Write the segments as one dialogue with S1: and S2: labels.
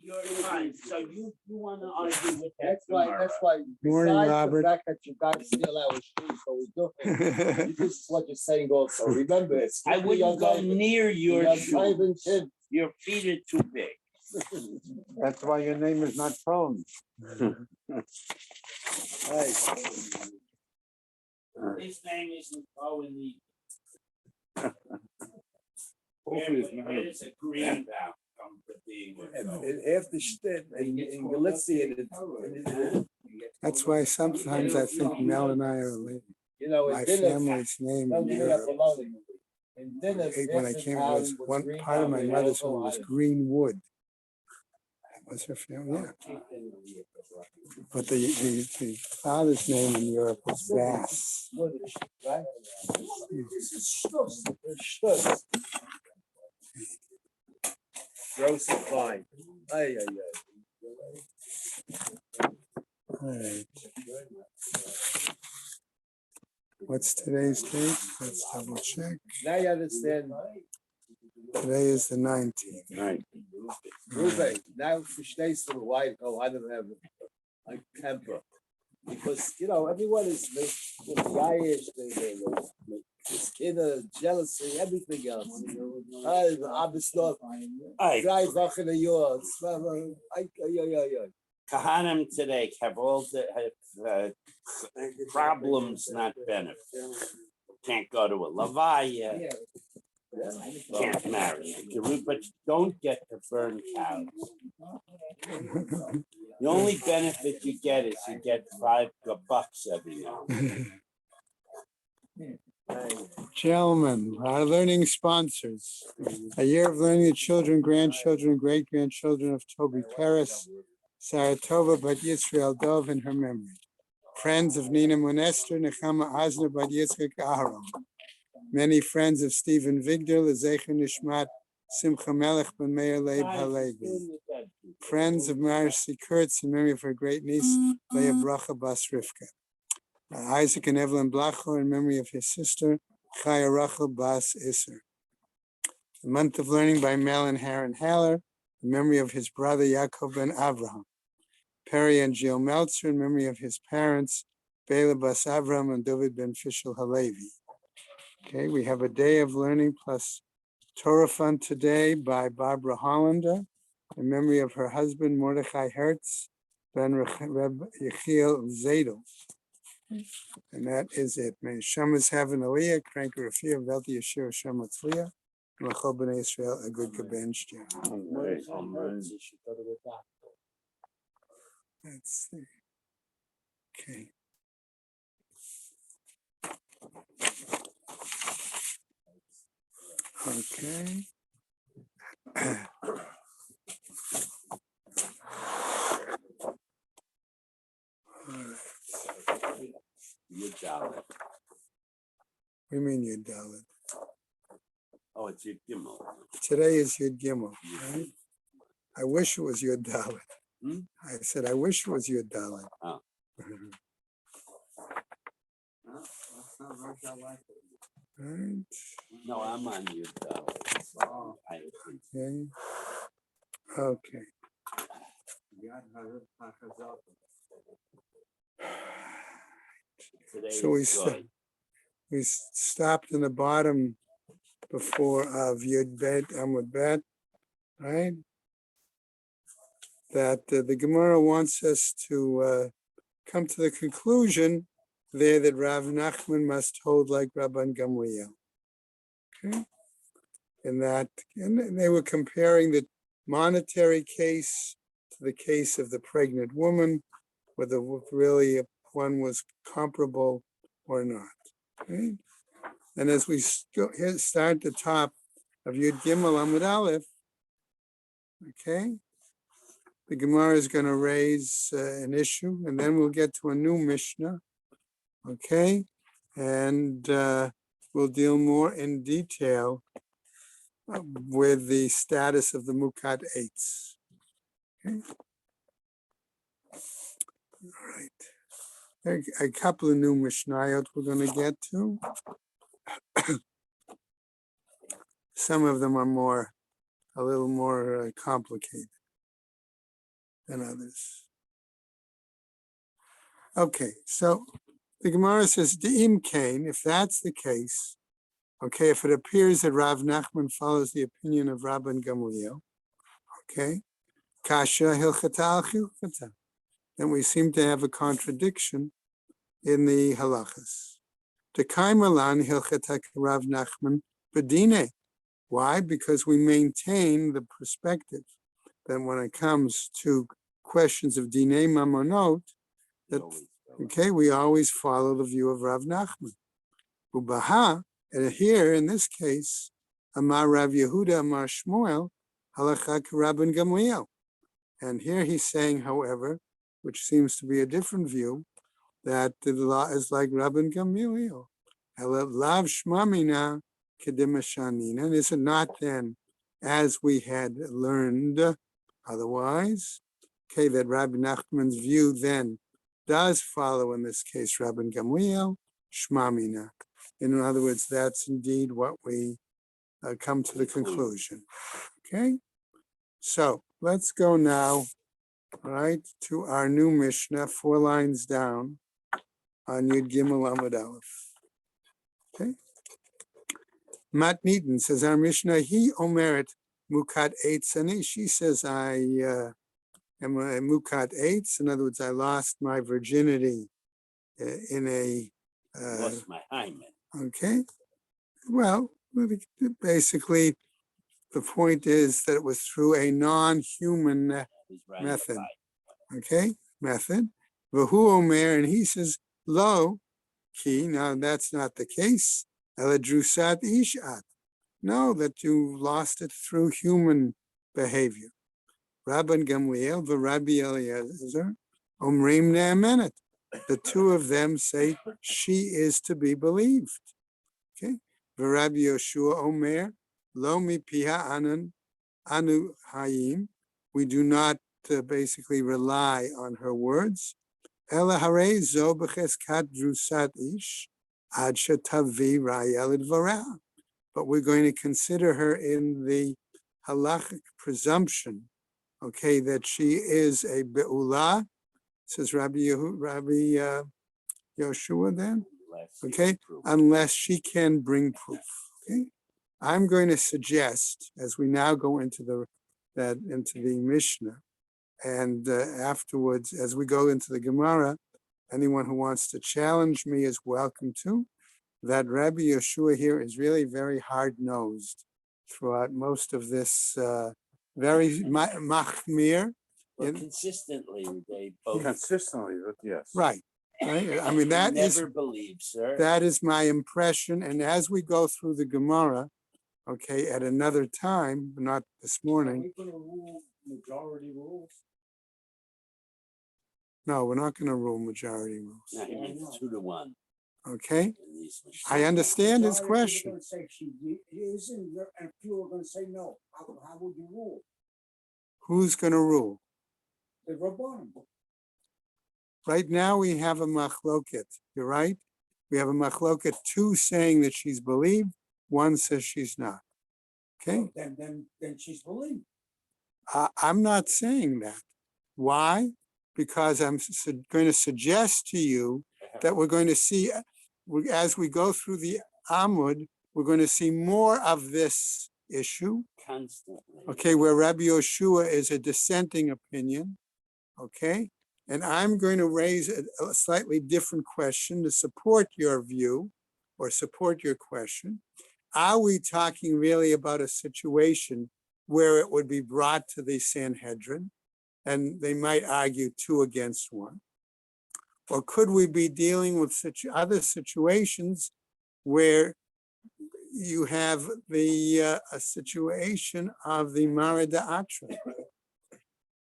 S1: You're fine. So you want to argue with that?
S2: That's why.
S3: Morning,
S2: Besides
S3: Robert.
S2: the fact that you guys steal our shoes, so we do. This is what you're saying also. Remember, it's
S1: I wouldn't go near your shoes. Your feet are too big.
S3: That's why your name is not phone.
S1: His name isn't Owen either. Where is a green bound come to being with Owen?
S2: After shtit, in Galicia,
S3: That's why sometimes I think Mel and I are related.
S2: you know,
S3: My family's name in Europe. When I came, was one part of my mother's home was Greenwood. That was her family, yeah. But the father's name in Europe was Vass.
S2: Joseph Klein. Ay.
S3: All right. What's today's date? Let's double check.
S2: Now you understand.
S3: Today is the 19th.
S1: Right.
S2: Ruben, now verstehst du why I don't have a camper. Because, you know, everyone is the Irish, this kind of jealousy, everything else. I'm stuff. 3 Wochen a year.
S1: Kahanim today have all the problems, not benefits. Can't go to a lavaya. Can't marry. But don't get to burn cows. The only benefit you get is you get $5 every year.
S3: Gentlemen, our learning sponsors. A year of learning the children, grandchildren, and great-grandchildren of Toby Paris, Saratova Bat Yisrael Dov in her memory. Friends of Nina Monester, Nechama Asner Bat Yitzchak Aharon. Many friends of Stephen Vigdor, Lezecher Nishmat, Simcha Melech Ben Meir Leib Halevi. Friends of Marcy Kurtz in memory of her great niece, Leah Bracha Bas Rivka. Isaac and Evelyn Blachor in memory of his sister, Chaya Rachel Bas Isser. The month of learning by Mel and Haran Haller in memory of his brother Yaakov ben Avraham. Perry and Jill Meltzer in memory of his parents, Bela Bas Avraham and David ben Fishel Halevi. Okay, we have a day of learning plus Torah fun today by Barbara Hollander in memory of her husband Mordechai Hertz ben Reb Yechiel Zadel. And that is it. May Shamas have an aliyah, crank a rafia, velti yashir Shema tzliya, and l'chol b'nei Yisrael a good kabench. Let's see. Okay. Okay.
S1: You're Dalit.
S3: We mean Yud Dalit.
S1: Oh, it's your Gimel.
S3: Today is Yud Gimel, right? I wish it was Yud Dalit. I said, I wish it was Yud Dalit.
S1: Oh.
S3: Right.
S1: No, I'm on your Dalit.
S3: Okay. Okay. So we stopped in the bottom before of Yud Bet Amud Bet, right? That the Gemara wants us to come to the conclusion there that Rav Nachman must hold like Rabban Gamliel. Okay, and they were comparing the monetary case to the case of the pregnant woman, whether really one was comparable or not. Okay? And as we start the top of Yud Gimel Amud Aleph, okay, the Gemara is going to raise an issue, and then we'll get to a new Mishnah, okay, and we'll deal more in detail with the status of the Mukat Eitz. Okay. All right. There are a couple of new Mishnayot we're going to get to. Some of them are a little more complicated. than others. Okay, so the Gemara says, De'im Kain, if that's the case, okay, if it appears that Rav Nachman follows the opinion of Rabban Gamliel, okay, Kasha Hilchata al Chilchata, then we seem to have a contradiction in the halachas. Tekai Malan Hilchata Rav Nachman Bedine. Why? Because we maintain the perspective that when it comes to questions of Dinei Mamonot, that, okay, we always follow the view of Rav Nachman. Ubaha, and here in this case, Amar Rav Yehuda Amar Shmuel, Halachak Rabban Gamliel. And here he's saying, however, which seems to be a different view, that the law is like Rabban Gamliel. Lav Shmamina Kedemashanina. And is it not then, as we had learned otherwise, okay, that Rabbi Nachman's view then does follow, in this case, Rabban Gamliel, Shmamina. In other words, that's indeed what we come to the conclusion. Okay, so let's go now, right, to our new Mishnah, 4 lines down on Yud Gimel Amud Aleph. Okay, Matniten says our Mishnah, he omeret mukat eitzani. She says I am a mukat eitz. In other words, I lost my virginity in a.
S1: Lost my hymen.
S3: Okay, well, basically, the point is that it was through a non-human method. Okay, method. Vahu Omer, and he says, lo, ki, now that's not the case. Eladrusat ishat. No, that you lost it through human behavior. Rabban Gamliel, Rabbi Eliezer, Omrim ne'amenet. The two of them say she is to be believed. Okay. Rabbi Yoshua Omer, lo mipiha anu hayim. We do not basically rely on her words. Ela harei zo b'cheskat drusat ish ad shetavi ra'ya l'dvarah. But we're going to consider her in the halachic presumption, okay, that she is a be'ula, says Rabbi Yoshua then, okay, unless she can bring proof. Okay, I'm going to suggest, as we now go into the Mishnah, and afterwards, as we go into the Gemara, anyone who wants to challenge me is welcome to, that Rabbi Yeshua here is really very hard-nosed throughout most of this very machmir.
S1: But consistently, they both.
S4: Consistently, yes.
S3: Right. Right. I mean, that is
S1: never believe, sir.
S3: That is my impression. And as we go through the Gemara, okay, at another time, not this morning.
S2: Are we going to rule majority rules?
S3: No, we're not going to rule majority rules.
S1: No, he means 2-1.
S3: Okay,
S1: in these machines.
S3: I understand his
S2: Majority of people are
S3: question.
S2: gonna say she isn't, and few are gonna say no. How would you rule?
S3: Who's going to rule?
S2: The Rabbanim.
S3: Right now, we have a machloket. You're right. We have a machloket, 2 saying that she's believed, 1 says she's not. Okay,
S2: Then she's believed.
S3: I'm not saying that. Why? Because I'm going to suggest to you that we're going to see, as we go through the Amud, we're going to see more of this issue.
S1: Constantly.
S3: Okay, where Rabbi Yoshua is a dissenting opinion. Okay, and I'm going to raise a slightly different question to support your view or support your question. Are we talking really about a situation where it would be brought to the Sanhedrin and they might argue 2 against 1? Or could we be dealing with other situations where you have a situation of the Mara Da'atra?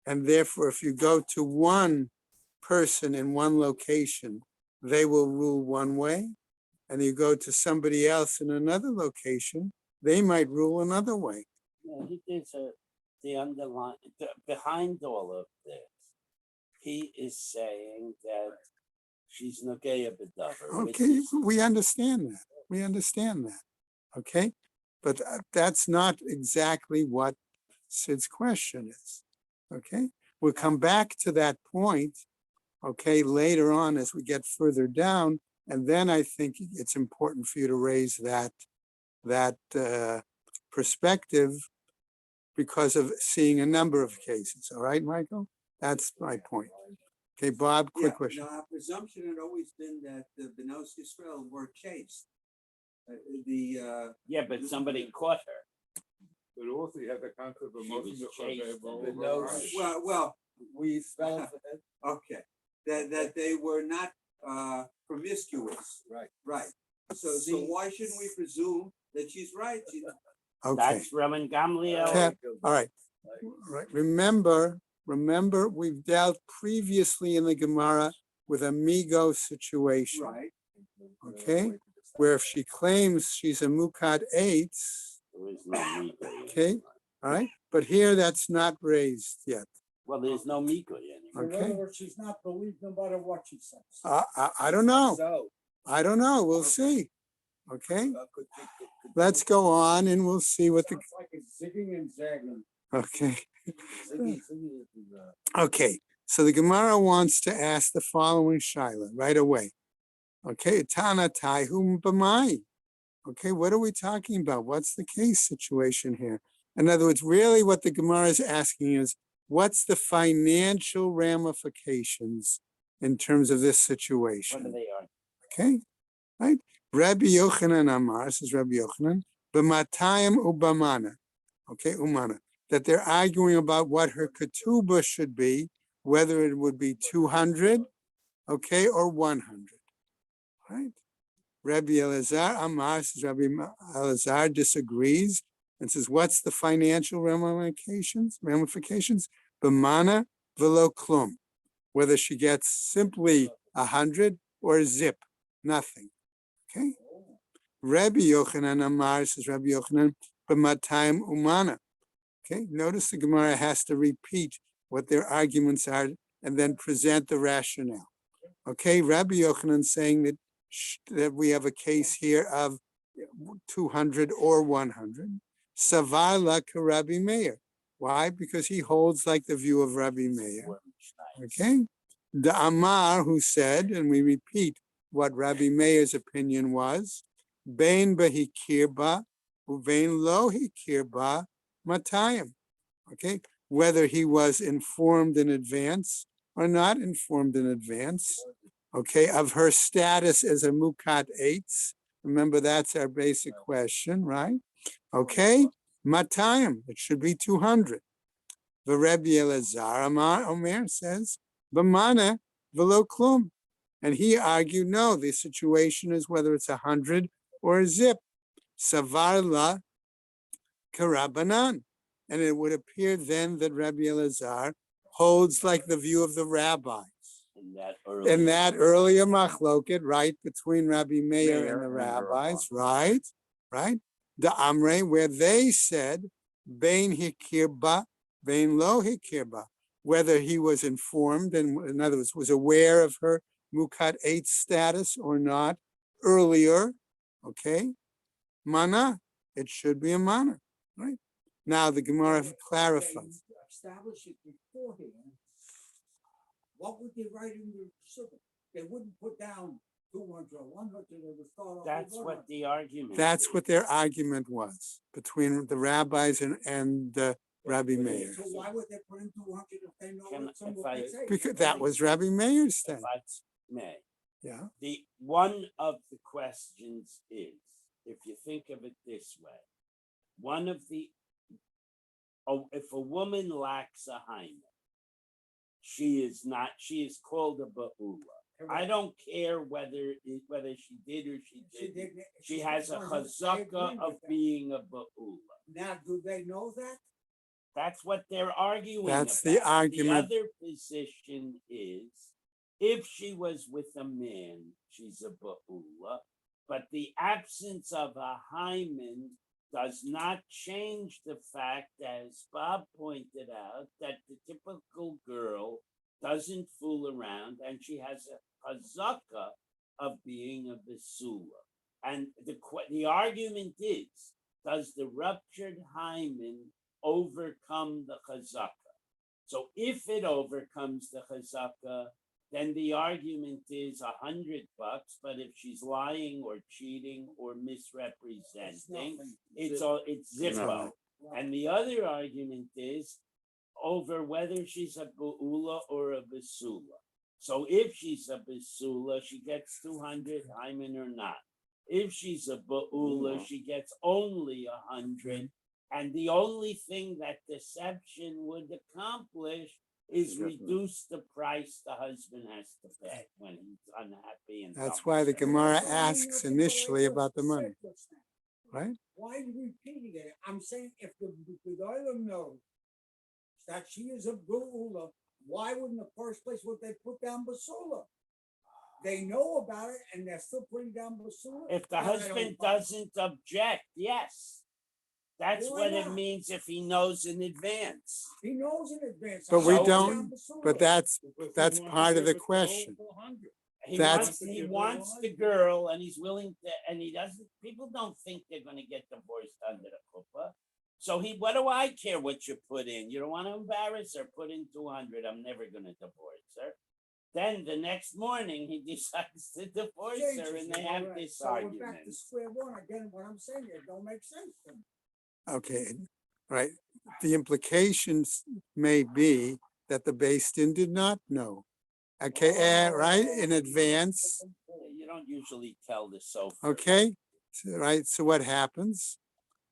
S3: And therefore, if you go to one person in one location, they will rule one way. And you go to somebody else in another location, they might rule another way.
S1: Yeah, he did the underlying, behind all of this, he is saying that she's Nogeya B'davar.
S3: Okay, we understand that. We understand that. Okay, but that's not exactly what Sid's question is. Okay, We'll come back to that point, okay, later on as we get further down. And then I think it's important for you to raise that perspective because of seeing a number of cases. All right, Michael? That's my point. Okay, Bob, quick question.
S4: Our presumption had always been that the Benos Yisrael were chaste.
S1: Yeah, but somebody caught her.
S5: But also you have the concept of
S1: She was chaste.
S4: Well,
S2: We spell it.
S4: okay, that they were not promiscuous.
S2: Right.
S4: Right. So why shouldn't we presume that she's right?
S3: Okay,
S1: That's Roman Gamliel.
S3: Okay. all right. Right. Remember, we've dealt previously in the Gemara with a Migo situation.
S4: Right.
S3: Okay, where if she claims she's a Mukad Eitz,
S1: There is no Miko.
S3: okay, all right, but here that's not raised yet.
S1: Well, there's no Miko anymore.
S3: Okay.
S6: In other words, she's not believed no matter what she says.
S3: I don't know.
S2: So.
S3: I don't know. We'll see. Okay,
S2: could-
S3: let's go on and we'll see what the,
S6: Sounds like it's zigging and zagging.
S3: okay.
S2: Ziggy is,
S3: Okay, so the Gemara wants to ask the following Shaila right away. Okay, Tana Tai Hum B'mai. Okay, what are we talking about? What's the case situation here? In other words, really what the Gemara is asking is, what's the financial ramifications in terms of this
S1: What
S3: situation?
S1: are they on?
S3: Okay, right? Rabbi Yochanan Amar, this is Rabbi Yochanan, B'matayim ubamana. Okay, umana. That they're arguing about what her ketubah should be, whether it would be 200, okay, or 100. Right? Rabbi Elazar Amar says Rabbi Elazar disagrees and says, what's the financial ramifications? B'mana v'lo klum. Whether she gets simply 100 or zip, nothing. Okay? Rabbi Yochanan Amar says Rabbi Yochanan b'matayim umana. Okay, notice the Gemara has to repeat what their arguments are and then present the rationale. Okay, Rabbi Yochanan saying that we have a case here of 200 or 100. Savala ka Rabbi Meir. Why? Because he holds like the view of Rabbi Meir. Okay, the Amar who said, and we repeat what Rabbi Meir's opinion was, Bein bahikirba, uvein lo hikirba, matayim. Okay, whether he was informed in advance or not informed in advance, okay, of her status as a mukat eitz. Remember, that's our basic question, right? Okay, matayim, it should be 200. The Rebbe Elazar Omer says, b'mana v'lo klum. And he argued, no, the situation is whether it's 100 or a zip. Savarla karabanan. And it would appear then that Rabbi Elazar holds like the view of the rabbis. In that earlier machloket, right, between Rabbi Meir and the rabbis, right? The Amrei, where they said, Bein hikirba, bein lo hikirba, whether he was informed and, in other words, was aware of her Mukat 8 status or not earlier, okay? Mana, it should be a mana, right? Now the Gemara clarifies.
S6: Establish it beforehand. What would they write in the Sukkah? They wouldn't put down 200 or 100. They would start off
S1: That's
S6: with
S1: what the argument.
S3: That's what their argument was between the rabbis and Rabbi Meir.
S6: So why would they put in 200 if they know
S1: Can-
S6: what some
S1: if
S6: would
S1: I-
S6: say?
S3: Because that was Rabbi Meir's
S1: If
S3: thing.
S1: I may.
S3: Yeah.
S1: The one of the questions is, if you think of it this way, if a woman lacks a hymen, she is called a ba'ula. I don't care whether she did or she didn't. She has a chazaka of being a ba'ula.
S6: Now, do they know that?
S1: That's what they're arguing
S3: That's
S1: about.
S3: the argument.
S1: The other position is, if she was with a man, she's a ba'ula, but the absence of a hymen does not change the fact, as Bob pointed out, that the typical girl doesn't fool around and she has a chazaka of being a basula. And the argument is, does the ruptured hymen overcome the chazaka? So if it overcomes the chazaka, then the argument is $100. But if she's lying or cheating or misrepresenting, it's zippo. And the other argument is over whether she's a bu'ula or a basula. So if she's a basula, she gets 200, hymen or not. If she's a ba'ula, she gets only 100. And the only thing that deception would accomplish is reduce the price the husband has to pay when he's unhappy. And
S3: That's why the Gemara asks initially about the money,
S6: Just now.
S3: right?
S6: Why are you repeating it? I'm saying if the Gedolim knows that she is a Geula, why would in the first place would they put down Basula? They know about it and they're still putting down Basula.
S1: If the husband doesn't object, yes. That's
S6: Why
S1: what it
S6: not?
S1: means if he knows in advance.
S6: He knows in advance.
S3: But we
S6: I'll put
S3: don't-
S6: down Basula.
S3: But that's part of the question.
S1: He
S3: That's-
S1: wants the girl and he's willing to, and he doesn't, people don't think they're gonna get divorced under the chuppah. So what do I care what you put in? You don't want to embarrass her, put in 200, I'm never gonna divorce her. Then the next morning, he decides to divorce her and they have this
S6: So we're back
S1: argument.
S6: to square one again. What I'm saying, it don't make sense to me.
S3: Okay, right. The implications may be that the Beis Din did not know. Okay, right, in advance,
S1: You don't usually tell the sofa.
S3: okay? Right, so what happens?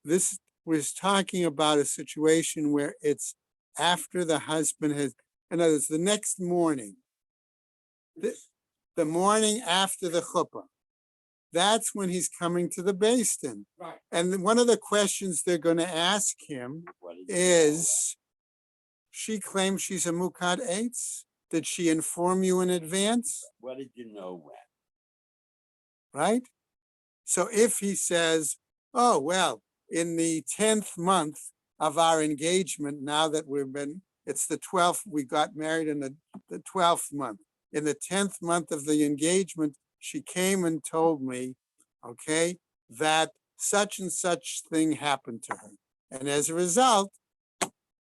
S3: This was talking about a situation where it's after the husband has, in other words, the next morning, the morning after the chuppah, that's when he's coming to the Beis Din.
S6: Right.
S3: And one of the questions they're going to ask him
S1: What did you
S3: is, she claims she's a mukad eitz. Did she inform you in advance?
S1: know? What did you know when?
S3: Right? So if he says, oh, well, in the 10th month of our engagement, now that it's the 12th, we got married in the 12th month. In the 10th month of the engagement, she came and told me, okay, that such and such thing happened to her. And as a result,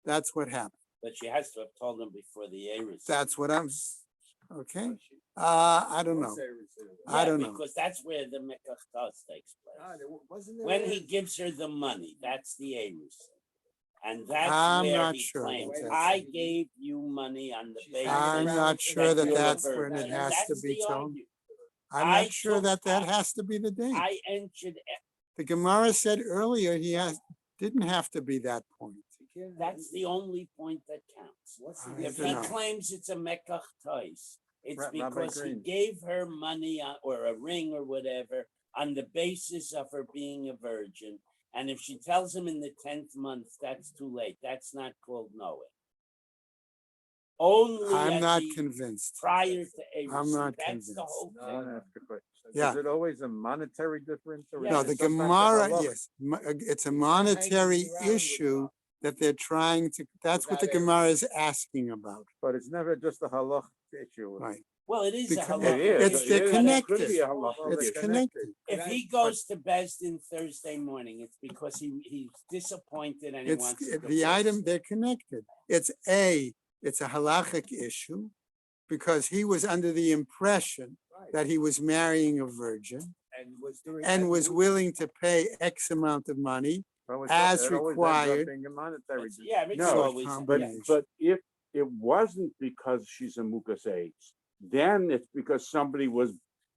S3: that's what happened.
S1: But she has to have told him before the Eris.
S3: That's what okay. I don't know. I don't know.
S1: Because that's where the Mekachtas takes
S2: Ah,
S1: place. When he gives her the money, that's the Eris. And that's
S3: I'm
S1: where
S3: not
S1: he
S3: sure
S1: claims,
S3: that's-
S1: I gave you money on the basis.
S3: I'm not sure that
S1: you're a
S3: that's when
S1: virgin.
S3: it has to
S1: That's
S3: be
S1: the
S3: told.
S1: argument.
S3: I'm
S1: I
S3: not sure
S1: took-
S3: that that has to be the date.
S1: I entered,
S3: The Gemara said earlier didn't have to be that point.
S1: that's the only point that counts.
S3: I
S1: If
S3: don't
S1: he
S3: know.
S1: claims it's a Mekach Tais, it's
S5: Rabbi
S1: because he
S5: Green.
S1: gave her money or a ring or whatever on the basis of her being a virgin. And if she tells him in the 10th month, that's too late. That's not called knowing. Only
S3: I'm
S1: at
S3: not
S1: the-
S3: convinced.
S1: prior to Eris.
S3: I'm not
S1: That's the
S3: convinced.
S1: whole
S5: I want
S1: thing.
S5: to ask a question.
S3: Yeah.
S5: Is it always a monetary difference? Or
S1: Yeah,
S3: No,
S5: is
S3: the
S5: it sometimes a
S3: Gemara,
S5: halacha?
S3: yes, it's a monetary issue that they're trying to, that's what the Gemara is asking about,
S5: But it's never just a halach issue.
S3: right?
S1: Well, it is a
S3: Because-
S1: halakha.
S5: It is.
S3: It's-
S5: it
S3: they're
S5: is.
S3: connected.
S5: It could be a halacha
S3: It's
S5: issue.
S3: connected.
S1: If he goes to Besdin Thursday morning, it's because he's disappointed and he
S3: It's
S1: wants to
S3: the
S1: divorce.
S3: item, they're connected. It's a halachic issue because he was under the impression that he was marrying a virgin and was willing to pay X amount of money.
S5: So
S3: as
S5: it always ends up
S3: required.
S5: being a monetary
S1: It's- Yeah, it's
S5: No,
S1: always.
S3: combination.
S5: But if it wasn't because she's a mukas age, then it's because somebody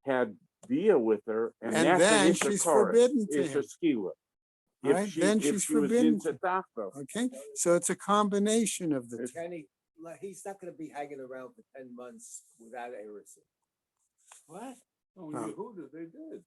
S5: had deal with her, and
S3: And
S5: that's
S3: then
S5: an
S3: she's
S5: intercourse.
S3: forbidden to
S5: It's a
S3: him.
S5: skila.
S3: Right? Then
S5: If
S3: she's
S5: she was
S3: forbidden
S5: into
S3: to-
S5: tachto.
S3: Okay, so it's a combination of the two.
S2: Kenny, he's not gonna be hanging around for 10 months without Eris.
S1: What?
S5: Oh,
S3: Huh.
S5: Yehuda, they did.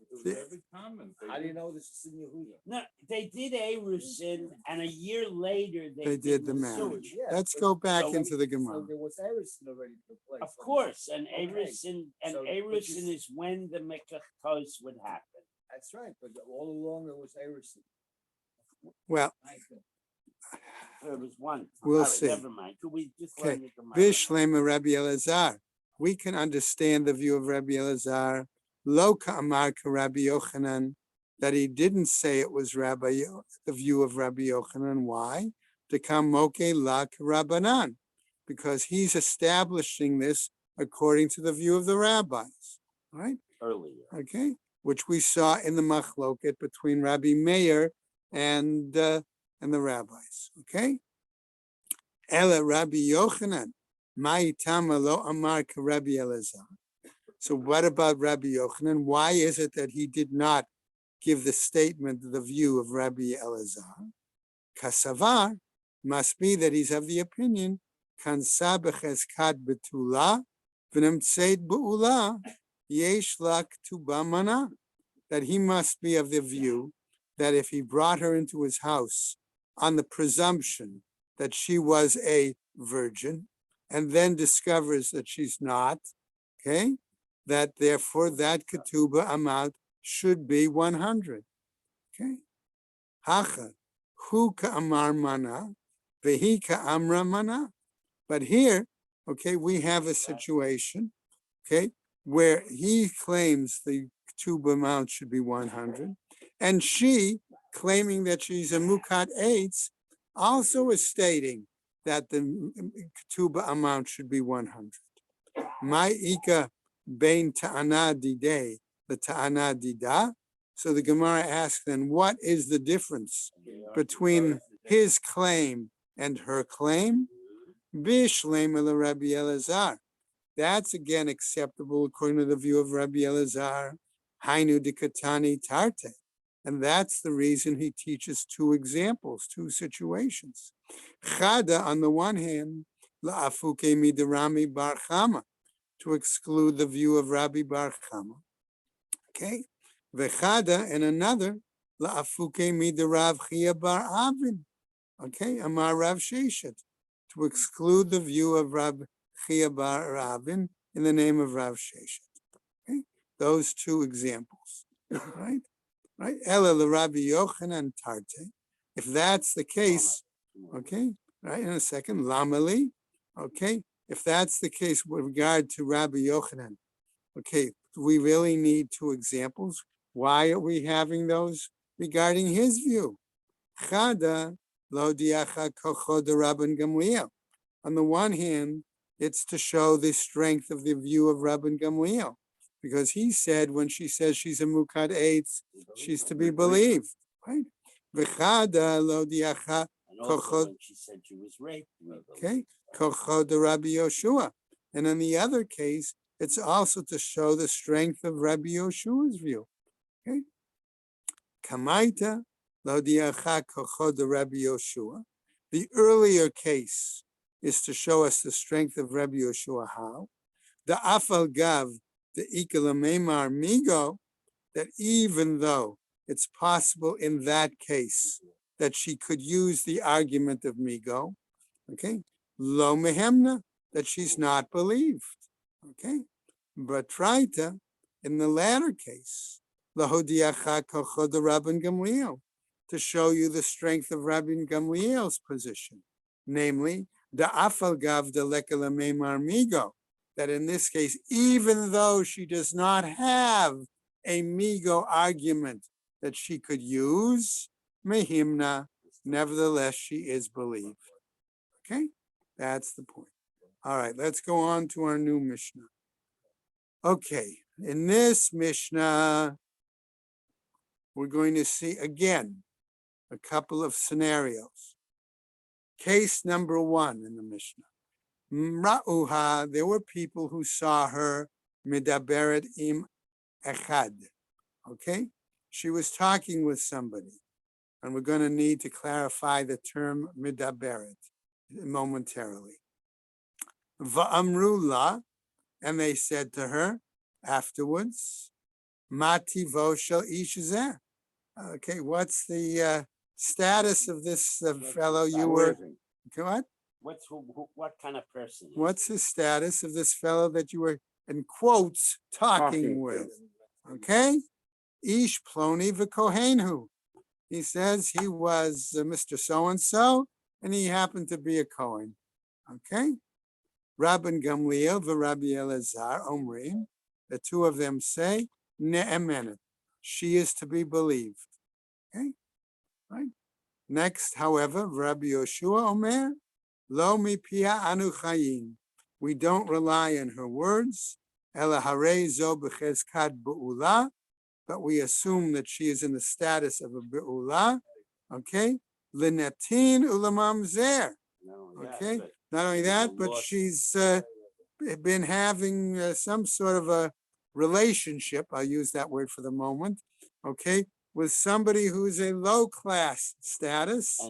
S5: It was
S3: The-
S5: very common. They
S2: How do you
S5: did.
S2: know this is in Yehuda?
S1: No, they did Erusin, and a year later
S3: They did the
S1: Nisuin.
S3: marriage.
S2: Yeah,
S3: Let's
S2: but-
S3: go back
S1: so-
S3: into the
S2: So
S3: Gemara.
S2: there was Eris already in place.
S1: Of course, and
S2: Okay.
S1: Erusin,
S2: So, but
S1: Erusin
S2: you-
S1: is when the Mekachtos would happen.
S2: That's right, but all along there was Eris.
S3: Well,
S1: There was one.
S3: We'll
S1: All right,
S3: see.
S1: Never mind. Could we just
S3: Okay.
S1: learn the Gemara?
S3: Bishlema Rabbi Elazar. We can understand the view of Rabbi Elazar. Lo ka'amar Rabbi Yochanan, that he didn't say it was the view of Rabbi Yochanan. Why? dekamoke la karabanan, because he's establishing this according to the view of the rabbis, right?
S1: Earlier.
S3: Okay, which we saw in the machloket between Rabbi Meir and the rabbis. Okay, Ela Rabbi Yochanan, ma'itama lo amar ka Rabbi Elazar. So what about Rabbi Yochanan? Why is it that he did not give the statement, the view of Rabbi Elazar? Kasavar must be that he's of the opinion, kansa b'cheskat betula v'nemtzeit be'ula yesh la k'tuba mana, that he must be of the view that if he brought her into his house on the presumption that she was a virgin and then discovers that she's not, okay, that therefore that ketubah amount should be 100. Okay. Hacha, hu ka'amar mana, vehi ka'amra mana. But here, okay, we have a situation, okay, where he claims the ketubah amount should be 100, and she, claiming that she's a mukat eitz, also is stating that the ketubah amount should be 100. Ma'ika bein ta'ana didei, the ta'ana dida. So the Gemara asks then, what is the difference between his claim and her claim? Bishlema la Rabbi Elazar. That's again acceptable according to the view of Rabbi Elazar. Hainu dikatani tarte. And that's the reason he teaches two examples, two situations. Chada, on the one hand, la'afuke midarami bar chama, to exclude the view of Rabbi Bar Chama. Okay? Vechada, and another, la'afuke midarav Chia bar Avin. Okay? Amar Rav Sheshet, to exclude the view of Rav Chia bar Avin in the name of Rav Sheshet. Okay? Those two examples. Right? Right? Ela Rabbi Yochanan Tarte. If that's the case, okay, right, in a second, Lamali, okay, if that's the case with regard to Rabbi Yochanan, okay, we really need two examples. Why are we having those regarding his view? Chada lo diacha kocho de Rabban Gamliel. On the one hand, it's to show the strength of the view of Rabban Gamliel, because he said when she says she's a mukad eitz, she's to be believed, right? V'chada lo diacha.
S1: And also when she said she was raped.
S3: Okay, kocho de Rabbi Yoshua. And in the other case, it's also to show the strength of Rabbi Yoshua's view. Okay, kamaita lo diacha kocho de Rabbi Yoshua. The earlier case is to show us the strength of Rabbi Yoshua. How? The afal gav, the ikala memar migo, that even though it's possible in that case that she could use the argument of migo, okay, lo mehemna, that she's not believed, okay, but traita, in the latter case, lahodiacha kochod Rabban Gamliel, to show you the strength of Rabban Gamliel's position, namely the afal gav de lekala memar migo, that in this case, even though she does not have a migo argument that she could use, mehimna, nevertheless she is believed. Okay, that's the point. All right, let's go on to our new Mishnah. Okay, in this Mishnah, we're going to see again a couple of scenarios. Case number one in the Mishnah. Mra'uha, there were people who saw her midaberet im echad. Okay, she was talking with somebody, and we're going to need to clarify the term midaberet momentarily. Va'amru la, and they said to her afterwards, Mati shel ish zeh. Okay, what's the status of this fellow you were? What?
S1: What kind of person?
S3: What's the status of this fellow that you were, in quotes, talking with? Okay, ish ploni v'kohenhu. He says he was Mr. So-and-so, and he happened to be a Kohen. Okay? Rabban Gamliel v'Rabbi Elazar omrim, the two of them say, ne'emenet, she is to be believed. Okay? Right? Next, however, Rabbi Yoshua Omer, Lo mipia anu chayim. We don't rely on her words. Ela harei zo b'chezkat be'ula, but we assume that she is in the status of a be'ula. Okay, Linetin ulamamzer. Okay, not only that, but she's been having some sort of a relationship, I'll use that word for the moment, okay, with somebody who's a low class status,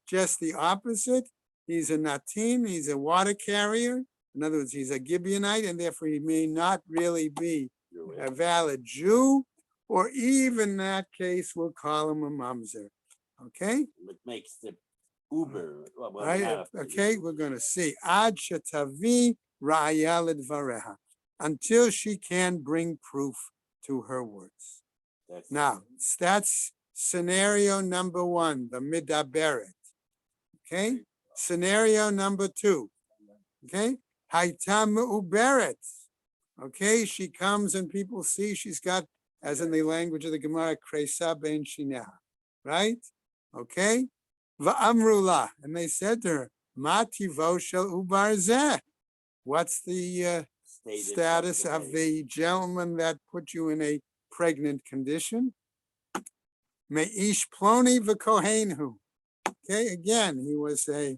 S3: just the opposite. He's a natin, he's a water carrier. In other words, he's a Gibeonite, and therefore he may not really be a valid Jew, or even in that case, we'll call him a mamzer. Okay?
S1: What makes the Uber?
S3: Right? Okay, we're going to see. Ad shetavi ra'aya ledvareha. Until she can bring proof to her words. Now, that's scenario number one, the midaberet. Okay? Scenario number two. Okay? Haita me'uberet. Okay, she comes and people see she's got, as in the language of the Gemara, kresa ben shinah. Right? Okay? Va'amrula. And they said to her, Ma tivo shel ubar zeh. What's the status of the gentleman that put you in a pregnant condition? Me'ish ploni v'kohenhu. Okay, again, he was a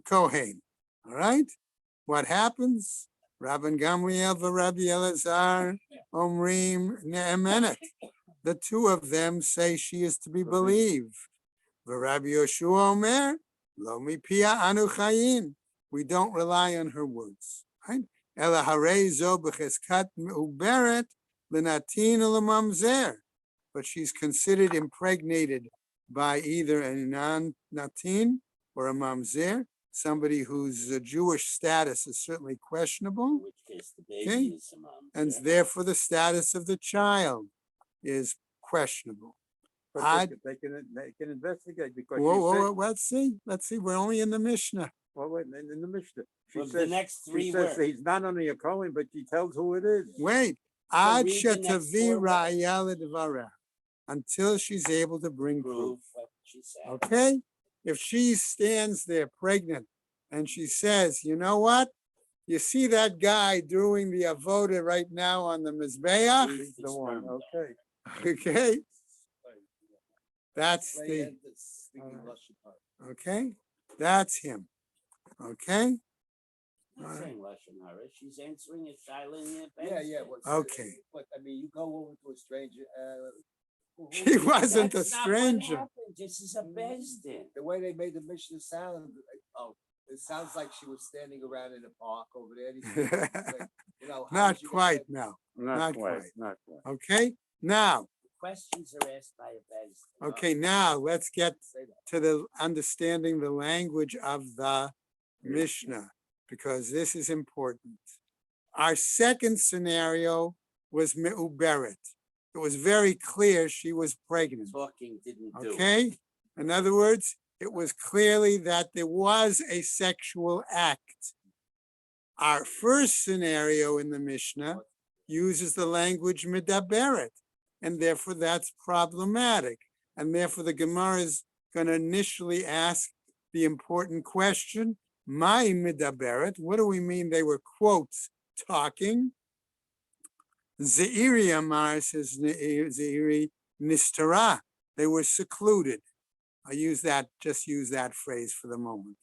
S3: kohen. All right? What happens? Rabban Gamliel v'Rabbi Elazar omrim ne'emenet. The two of them say she is to be believed. V'Rabbi Yoshua omer, lo mipia anu chayin. We don't rely on her words. Right? Ela harei zo b'cheskat me'uberet l'natin u'lemamzer. But she's considered impregnated by either a non-natin or a mamzer, somebody whose Jewish status is certainly questionable.
S1: In which case the baby is a mamzer.
S3: And therefore the status of the child is questionable.
S5: But they can investigate because
S3: Whoa, let's see. We're only in the Mishnah.
S5: Well, wait, in the Mishnah, she
S1: Well,
S5: says,
S1: the next three
S5: she says
S1: words.
S5: he's not only a Kohen, but she tells who it is.
S3: Wait. Ad
S1: read the next
S3: shetavi
S1: four words.
S3: ra'aya ledvareh. Until she's able to bring proof.
S1: Prove what she said.
S3: Okay? If she stands there pregnant and she says, you know what? You see that guy doing the avoda right now on the Mizbeach?
S5: He's the one, okay.
S3: Okay? That's
S2: They
S3: the,
S2: end the speaking Russian part.
S3: okay? That's him. Okay?
S1: I'm not saying Lashon Hara. She's answering a Shiloh in the
S2: Yeah.
S3: Okay.
S2: But I mean, you go over to a stranger,
S3: She wasn't a
S1: That's not what
S3: stranger.
S1: happened. This is a Bezdin.
S2: the way they made the Mishnah sound, it sounds like she was standing around in a park over there. Like, you know, how
S3: Not
S2: did you get
S3: quite,
S2: that?
S3: no.
S5: Not
S3: Not
S5: quite,
S3: quite.
S5: not quite.
S3: Okay? Now,
S1: Questions are asked by a Bezdin.
S3: okay, now let's get
S2: Say that.
S3: to the understanding the language of the Mishnah, because this is important. Our second scenario was me'uberet. It was very clear she was pregnant.
S1: Talking didn't do it.
S3: Okay? In other words, it was clearly that there was a sexual act. Our first scenario in the Mishnah uses the language medaberet, and therefore that's problematic. And therefore the Gemara is going to initially ask the important question, my medaberet, what do we mean they were, quotes, talking? Zeiri Amar says, Zeiri Nistara, they were secluded. I use that phrase for the moment.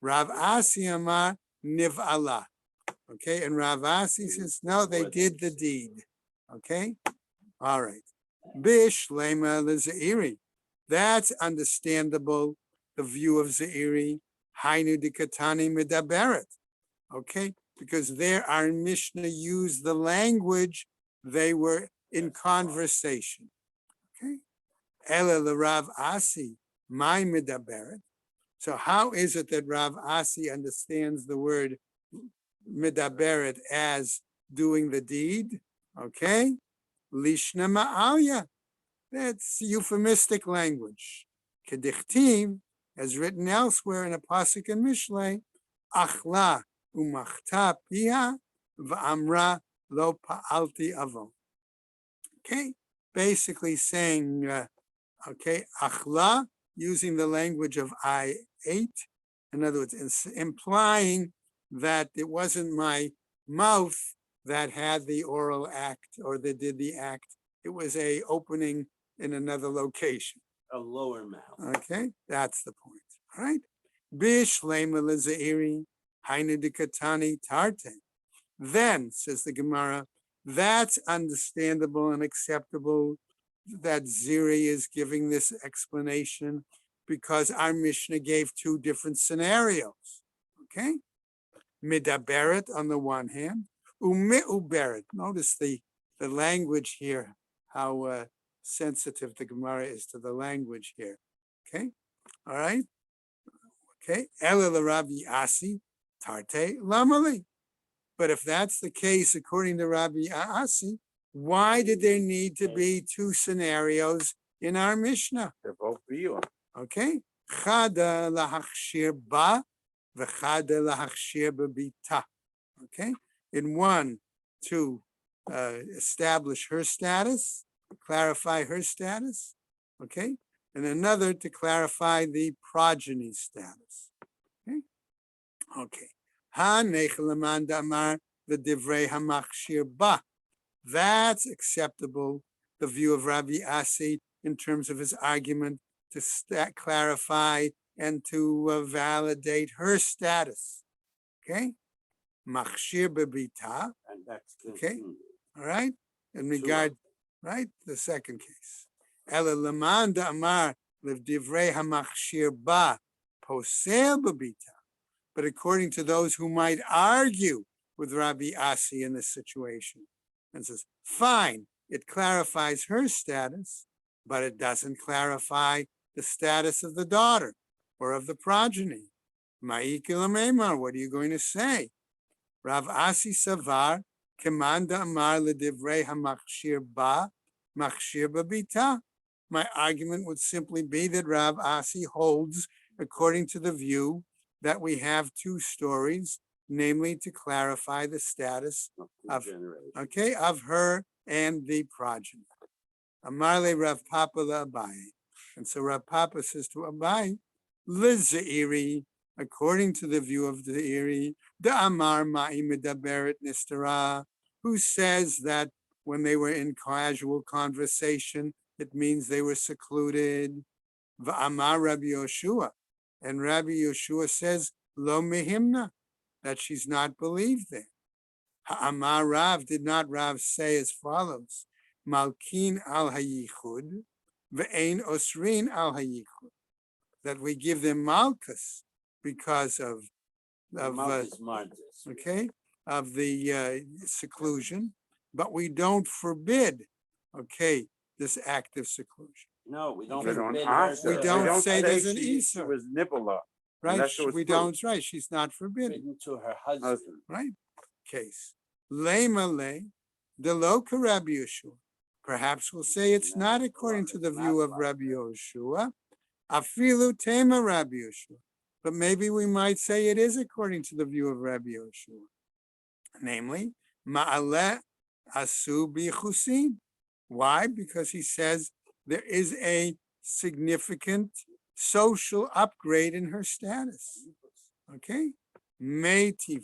S3: Rav Asi Amar Niv'ala. Okay, and Rav Asi says, no, they did the deed. Okay, all right. Bish Lema Zeiri. That's understandable, the view of Zeiri. Hainu Dikatani Medaberet. Okay, because there our Mishnah used the language they were in conversation. Okay, Ela Rav Asi, my Medaberet. So how is it that Rav Asi understands the word Medaberet as doing the deed? Okay, Lishna Ma'alya. That's euphemistic language. Kedichtiv, as written elsewhere in a pasuk in Mishlei, Achla umachta pia v'amra lo pa'alti avo. Okay, basically saying, okay, Achla, using the language of I ate. In other words, implying that it wasn't my mouth that had the oral act or that did the act. It was a opening in another location.
S1: A lower mouth.
S3: Okay, that's the point. All right. Bishlema lezeiri hainu dikatani tarte. Then, says the Gemara, that's understandable and acceptable that Ziri is giving this explanation because our Mishnah gave two different scenarios. Okay? Midaberet on the one hand, umiuberet. Notice the language here, how sensitive the Gemara is to the language here. Okay? All right? Okay? Ela Rabbi Asi, tarte lamali. But if that's the case, according to Rabbi Asi, why did there need to be two scenarios in our Mishnah?
S5: They're both real.
S3: Okay? Chada lahachshir ba, v'chada lahachshir b'bita. Okay? In one, to establish her status, clarify her status. Okay? And another to clarify the progeny status. Okay? Okay. That's acceptable, the view of Rabbi Asi in terms of his argument to clarify and to validate her status. Okay? Machshir bebita.
S1: And that's
S3: Okay. All right? In regard, right? The second case. Ela lemanda amar levdivrei hamachshir ba posel bebita. But according to those who might argue with Rabbi Asi in this situation, and says, fine, it clarifies her status, but it doesn't clarify the status of the daughter or of the progeny. Ma'ikil, what are you going to say? Rav Asi savar kemanda amar ledivrei hamachshir ba machshir babita. My argument would simply be that Rav Asi holds, according to the view, that we have two stories, namely to clarify the status of her and the progeny. Amarle Rav Papa la Abaye. And so Rav Papa says to Abaye, Lizairi, according to the view of the Iri, the Amar Ma'i Medaberet Nistara, who says that when they were in casual conversation, it means they were secluded. Va'amar Rabbi Yoshua. And Rabbi Yeshua says, Lo mihimna, that she's not believed there. Ha'amar Rav, did not Rav say as follows, Malkin al hayichud, ve'ein osrin al hayichud, that we give them malchus because of okay, of the seclusion, but we don't forbid, okay, this active seclusion.
S1: No, we don't.
S3: We
S1: forbid
S5: ask
S1: her
S3: We
S5: her.
S1: to-
S3: don't say there's an
S5: she
S3: Isur.
S5: was Nibbler.
S3: Right?
S5: Unless it was
S3: We
S5: proof.
S3: don't, right? She's not forbidden,
S1: forbidden to her husband.
S3: right? Case. Lema le, deloka Rabbi Yeshua. Perhaps we'll say it's not according to the view of Rabbi Yeshua. Afilu tema Rabbi Yeshua. But maybe we might say it is according to the view of Rabbi Yeshua. Namely, ma'aleh asu bichusin. Why? Because he says there is a significant social upgrade in her status. Okay? Meitive.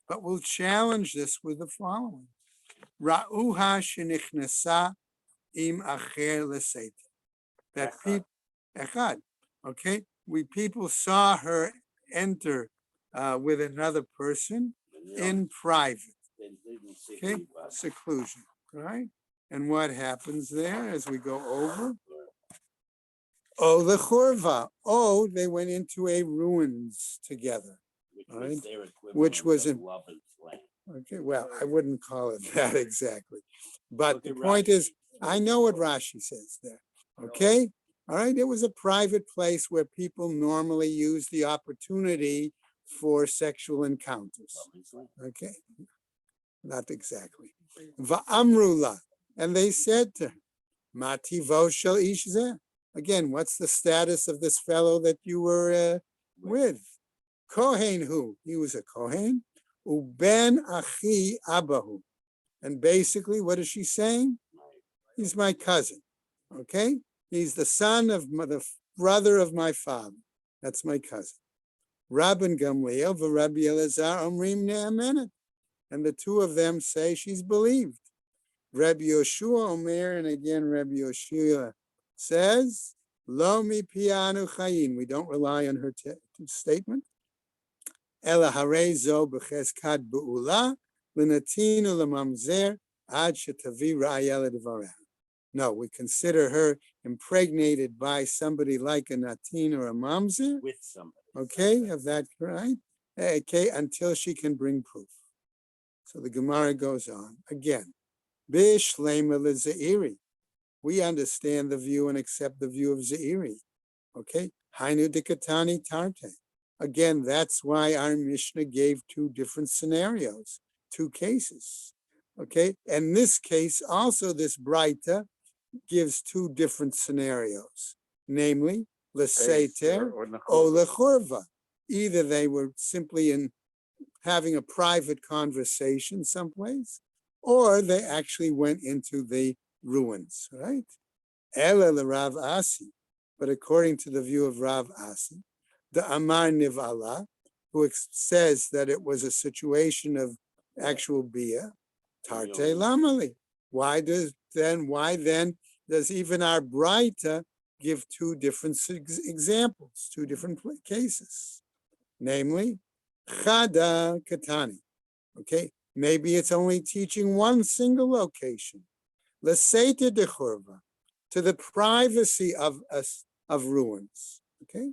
S3: But we'll challenge this with the following. Ra'uha shenichnasa im acher leseta. That people, echad, okay? People saw her enter with another person in private,
S1: They didn't see
S3: okay?
S1: who he was.
S3: Seclusion, right? And what happens there as we go over? Oh, the churva. Oh, they went into a ruins together.
S1: Which was their equivalent
S3: Which was
S1: of
S3: in-
S1: Laban's land.
S3: Okay, well, I wouldn't call it that exactly. But
S1: Look
S3: the
S1: at
S3: point
S1: Rashi.
S3: is, I know what Rashi says there. Okay? All right, it was a private place where people normally use the opportunity for sexual encounters.
S1: Laban's land.
S3: Okay? Not exactly. Va'amrula. And they said to her, Mativo shel ish zeh. Again, what's the status of this fellow that you were with? Kohen who? He was a Kohen. Uben achi abahu. And basically, what is she saying? He's my cousin. Okay? He's the son of brother of my father. That's my cousin. Rabban Gamliel v'Rabbi Elazar omrim ne'amenet. And the two of them say she's believed. Rabbi Yoshua Omer, and again Rabbi Yoshua says, Lo mi pianu chayin. We don't rely on her statement. Ela harei zo b'cheskat be'ula l'natinu l'mamzer ad shetavi ra'aya l'dvareha. No, we consider her impregnated by somebody like a natin or a mamzer.
S1: With somebody.
S3: Okay, of that right? Okay, until she can bring proof. So the Gemara goes on again. Bishlema lezeiri. We understand the view and accept the view of Zeiri. Okay, Hainu dikatani tarte. Again, that's why our Mishnah gave two different scenarios, two cases. Okay, and this case also, this Braita gives two different scenarios, namely leseter or lechorva. Either they were simply in having a private conversation someplace, or they actually went into the ruins, right? Ela le Rav Asi, but according to the view of Rav Asi, the Amar Nivala, who says that it was a situation of actual bia, tarte lamali. Why then does even our Braita give two different examples, two different cases? Namely, Chada Katani. Okay, maybe it's only teaching one single location. L'seita de churva, to the privacy of ruins. Okay,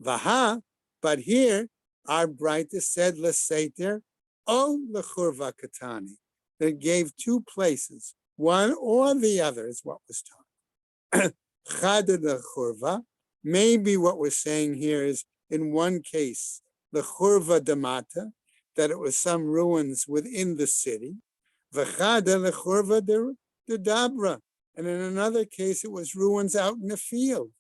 S3: Vaha, but here our Braita said l'seiter o l'churva katani. That gave two places, one or the other is what was taught. Chada de churva. Maybe what we're saying here is, in one case, the churva damata, that it was some ruins within the city. V'chada le churva de dabra, and in another case, it was ruins out in the field.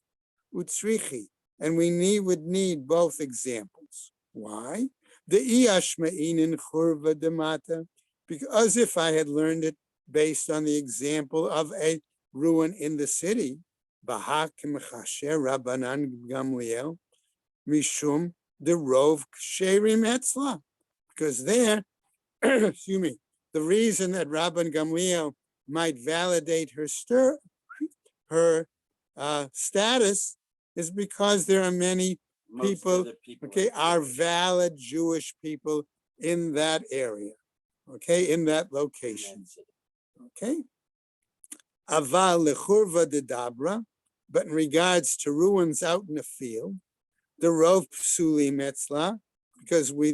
S3: Utsrichi, and we would need both examples. Why? The iyashma'in in churva damata, because if I had learned it based on the example of a ruin in the city, bahak mechasher Rabbanan Gamliel mishum the rov sherim etzla, because there, excuse me, the reason that Rabban Gamliel might validate her status is because there are many people, okay, are valid Jewish people in that area, okay, in that location, okay. Aval lechurva de dabra, but in regards to ruins out in the field, the rov psuli metzla, because we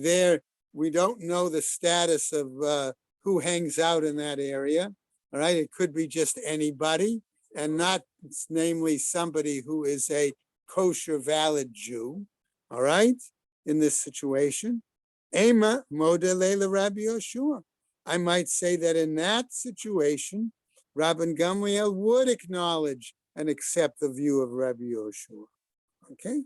S3: don't know the status of who hangs out in that area. All right, it could be just anybody, and not namely somebody who is a kosher valid Jew. All right, in this situation, Ema modele Rabbi Yoshua. I might say that in that situation, Rabban Gamliel would acknowledge and accept the view of Rabbi Yoshua. Okay,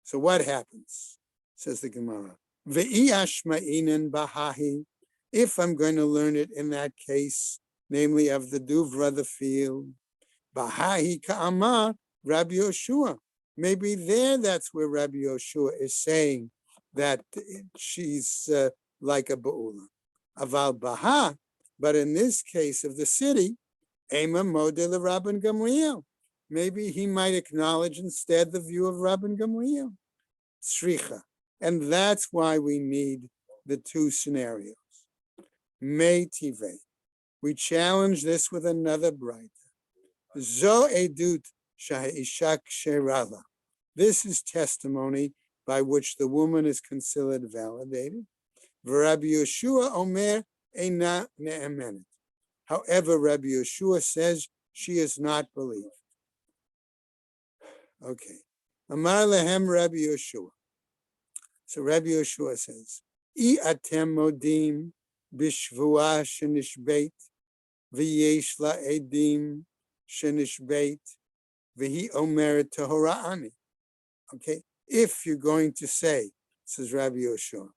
S3: so what happens? Says the Gemara. Ve'iyashma'inen bahahi. If I'm going to learn it in that case, namely of the Duvra, the field, bahahi ka'amar Rabbi Yoshua. Maybe that's where Rabbi Yoshua is saying that she's like a ba'ula. Aval baha, but in this case of the city, ema model Rabban Gamliel. Maybe he might acknowledge instead the view of Rabban Gamliel. Sricha. And that's why we need the two scenarios. Mei tive. We challenge this with another Braita. Zo edut shahishak sherala. This is testimony by which the woman is considered validated. Rabbi Yeshua omer eina ne'emenet. However, Rabbi Yeshua says she is not believed. Okay. Amar lehem Rabbi Yeshua. So Rabbi Yeshua says, I atem modim bishvua shenishbeit v'yesh la edim shenishbeit v'hi omeret tehora'ani. Okay, if you're going to say, says Rabbi Yeshua,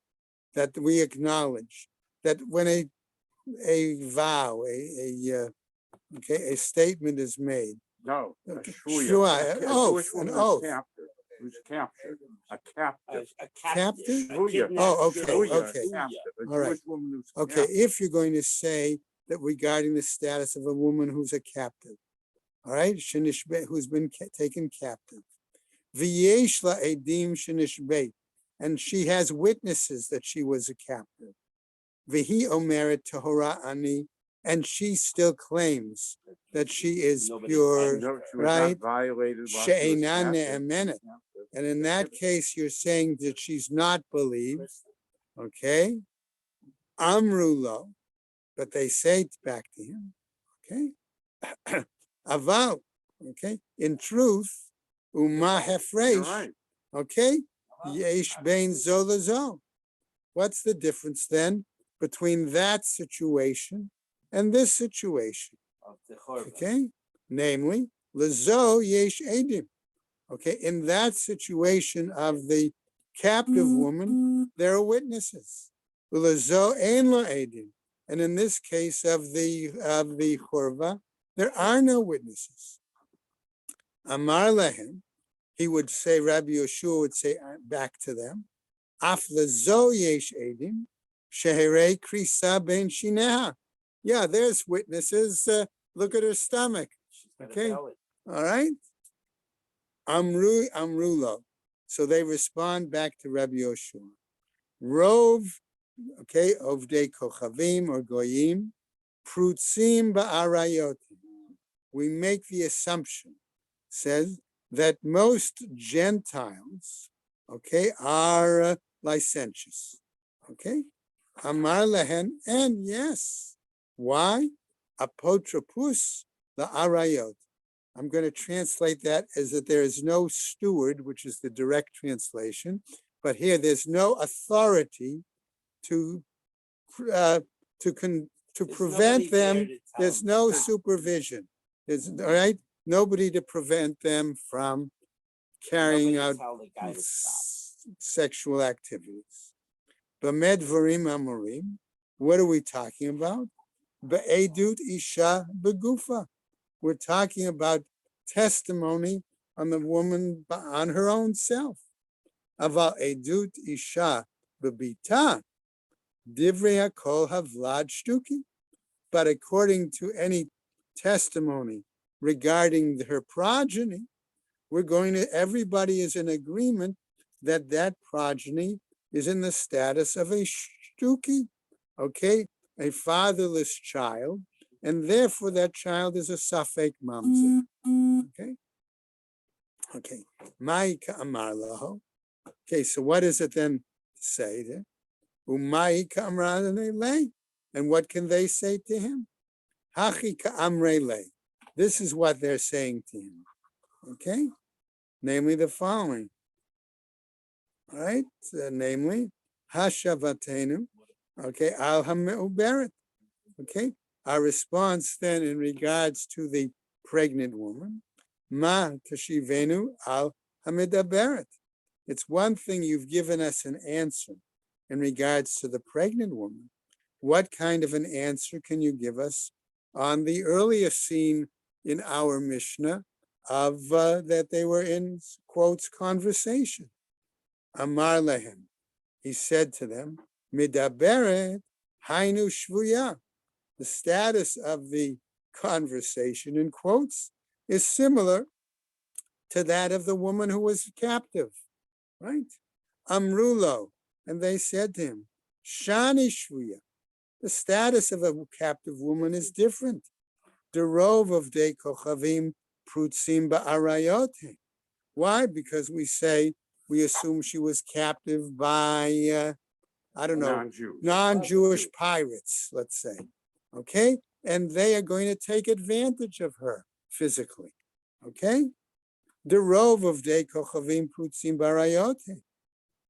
S3: that we acknowledge that when a vow, a statement is made
S5: No, a
S3: Okay,
S5: shvuya,
S3: shvuya, an
S5: a
S3: oath,
S5: Jewish
S3: an
S5: woman
S3: oath.
S5: who's captured, a captive.
S1: A
S3: Captive?
S5: Shvuya.
S3: Oh, okay,
S5: Shvuya,
S3: okay.
S5: a captive, a
S3: All right.
S5: Jewish woman who's
S3: Okay,
S5: captive.
S3: if you're going to say that regarding the status of a woman who's a captive, all right, who's been taken captive, v'yesh la edim shenishbeit, and she has witnesses that she was a captive, v'hi omeret tahora ani, and she still claims that she is
S1: Nobody
S3: pure,
S5: No, she was
S3: right?
S5: not violated while she was
S3: She'eina
S5: captive.
S3: ne'emenet. And in that case, you're saying that she's not believed, okay? Amru lo, but they say back to him, okay? Aval, okay? In truth, uma
S5: You're
S3: hefresh,
S5: right.
S3: okay? Yesh bein zo lezo. What's the difference then between that situation and this situation?
S1: Of the chorban.
S3: Okay? Namely, lezo yesh edim. Okay, in that situation of the captive woman, there are witnesses. Lezo ein lo edim. And in this case of the churva, there are no witnesses. Amar lehem, he would say, Rabbi Yeshua would say back to them, Af lezo yesh edim, sheherei krisa ben shineha. Yeah, there's witnesses. Look at her stomach. Okay, all right. Amrulo. So they respond back to Rabbi Yoshua. Rov, okay, Ovdei Kochavim or Goyim, Prutzim ba'arayot. We make the assumption, says, that most Gentiles, okay, are licentious. Okay? Amar lehen, and yes. Why? Apotropus the arayot. I'm going to translate that as that there is no steward, which is the direct translation, but here there's no authority to prevent them. There's no supervision. There's all right. Nobody to prevent them from carrying out sexual activities. B'med dvarim amorim. What are we talking about? Be'edut isha begufa. We're talking about testimony on the woman on her own self. Aval edut isha bebita divrei hakol havlad shtuki. But according to any testimony regarding her progeny, everybody is in agreement that that progeny is in the status of a shtuki, okay, a fatherless child. And therefore, that child is a safek mamzer. Okay. Okay. Ma'ika amar laho. Okay. So what is it then to say there? U'ma'ika amar lei. And what can they say to him? Hachi ka'amre lei. This is what they're saying to him. Okay. Namely, the following. All right. Namely, hashavatenu. Okay. Al ha'me'uberet. Okay. Our response then in regards to the pregnant woman, ma tashivenu al hamidaberet. It's one thing you've given us an answer in regards to the pregnant woman. What kind of an answer can you give us on the earlier scene in our Mishnah of that they were in quotes conversation? Amar lehem. He said to them, midaberet hainu shvuya. The status of the conversation, in quotes, is similar to that of the woman who was captive, right? Amrulo, and they said to him, Shani Shvuya, the status of a captive woman is different. Derov of de kochavim prutzim ba'arayote. Why? Because we assume she was captive by, I don't know, non-Jewish pirates, let's say. Okay? And they are going to take advantage of her physically. Okay? The rove of de kochavim prutzim barayote.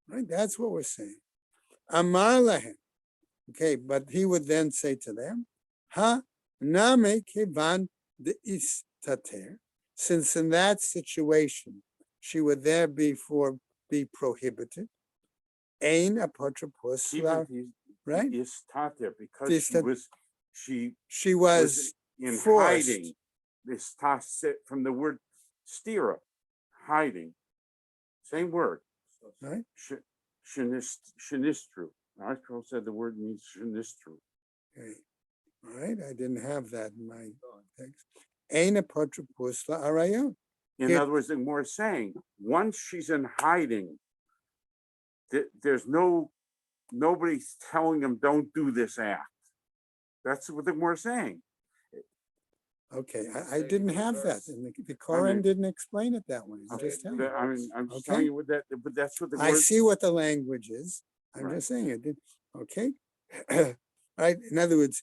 S3: Right? That's what we're saying. Amar lahem. Okay, but he would then say to them, Ha name kevan de istater. Since in that situation she would there be prohibited. Ain apotropos. Right?
S5: Is taught there because she was
S3: in
S5: forced. Hiding this tasit from the word stira, hiding. Same word.
S3: Right.
S5: Shinistru. Archibald said the word means shinistru.
S3: Okay. All right, I didn't have that in my text. Ein apotropos la'arayot.
S5: In
S3: Here-
S5: other words, the more saying, once she's in hiding, there's nobody's telling him don't do this act. That's what the more saying.
S3: Okay, I didn't have that, and the Koran didn't explain it that way. I'm just telling you.
S5: I mean, I'm just
S3: Okay.
S5: telling you what that, but that's what the
S3: I
S5: word.
S3: see what the language is. I'm
S5: Right.
S3: just saying it. Okay. Right. In other words,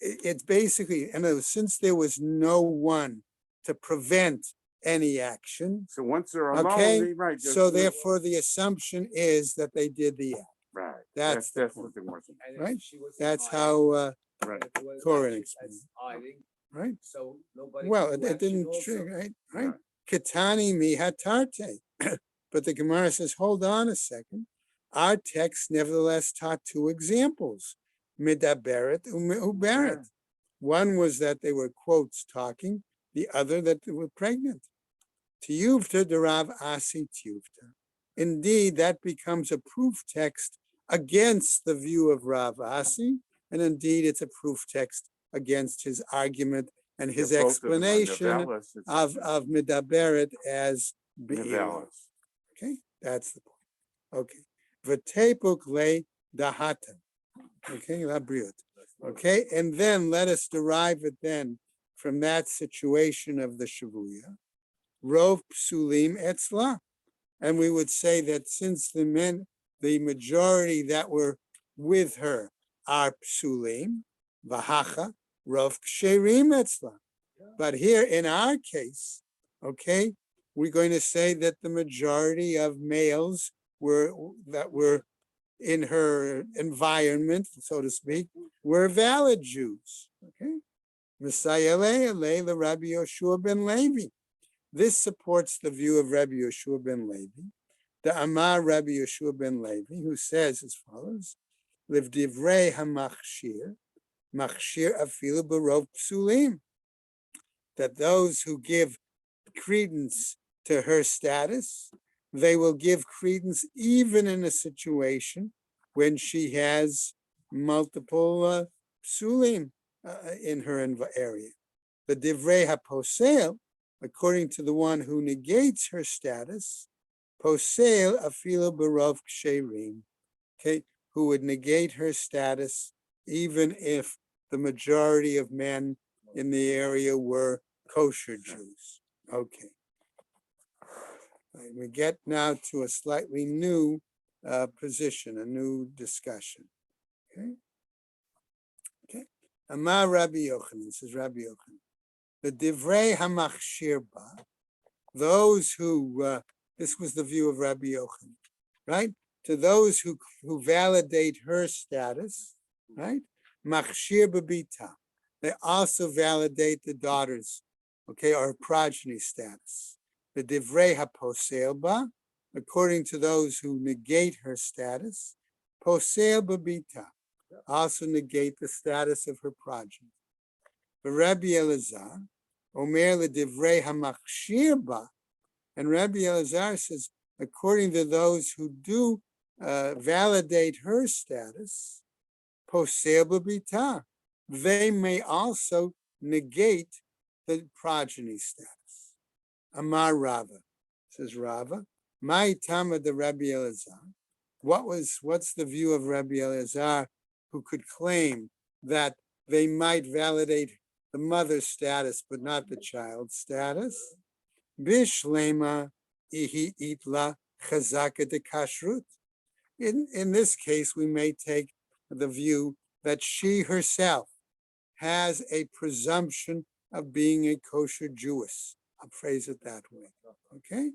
S3: it's basically, in other words, since there was no one to prevent any action,
S5: So once they're alone,
S3: okay,
S5: right.
S3: so therefore the assumption is that they did the act.
S5: Right.
S3: That's the
S5: That's
S3: point.
S5: what the more saying.
S2: And if
S3: Right.
S2: she wasn't
S3: That's
S2: hiding,
S3: how,
S5: Right.
S2: if it was
S3: Koran
S2: actually
S3: explained.
S2: as hiding,
S3: right?
S2: so nobody.
S3: Well,
S2: could do
S3: it
S2: action
S3: didn't
S2: also.
S3: trigger, right? Right.
S5: Right.
S3: Katani mi hatarte. But the Gemara says, hold on a second. Our text nevertheless taught two examples. Midaberet uberet. One was that they were quotes talking, the other that they were pregnant. Tiyuvta derav asi tiyuvta. Indeed, that becomes a proof text against the view of Rav Asi, and indeed it's a proof text against his argument and his
S5: Yeah, both of them are
S3: explanation
S5: novellas. It's
S3: of Midaberet as Be'ira.
S5: novellas.
S3: Okay, that's the point. Okay. V'tepuk le dahata. Okay, labriut. Okay, and then let us derive it then from that situation of the Shavuya. Rov psulim etzla. And we would say that since the majority that were with her are psulim, vahacha, rov ksherim etzla. But here in our case, okay, we're going to say that the majority of males that were in her environment, so to speak, were valid Jews. Okay, Messiah the Rabbi Yoshua ben Levi. This supports the view of Rabbi Yoshua ben Levi, the Amar Rabbi Yoshua ben Levi, who says as follows: "Liv divrei hamachshir, machshir afilu barov psulim." That those who give credence to her status, they will give credence even in a situation when she has multiple psulim in her area. The divrei haposel, according to the one who negates her status, posel afilo barov ksherim, okay, who would negate her status even if the majority of men in the area were kosher Jews. Okay. Right, we get now to a slightly new position, a new discussion. Okay. Okay. Amar Rabbi Yochanan, this is Rabbi Yochanan. The divrei hamachshir ba, those who, this was the view of Rabbi Yochanan, right? To those who validate her status, right? Machshir babita. They also validate the daughters, okay, or progeny status. The divrei haposel ba, according to those who negate her status, posel babita, also negate the status of her progeny. But Rabbi Elazar, omer le divrei hamachshir ba, and Rabbi Elazar says, according to those who do validate her status, posel babita, they may also negate the progeny status. Amar Rava, says Rava, my tama de Rabbi Elazar. What's the view of Rabbi Elazar, who could claim that they might validate the mother's status but not the child's status? Bishlema ihi itla chazaka de kashrut. In this case, we may take the view that she herself has a presumption of being a kosher Jewess. I'll phrase it that way. Okay?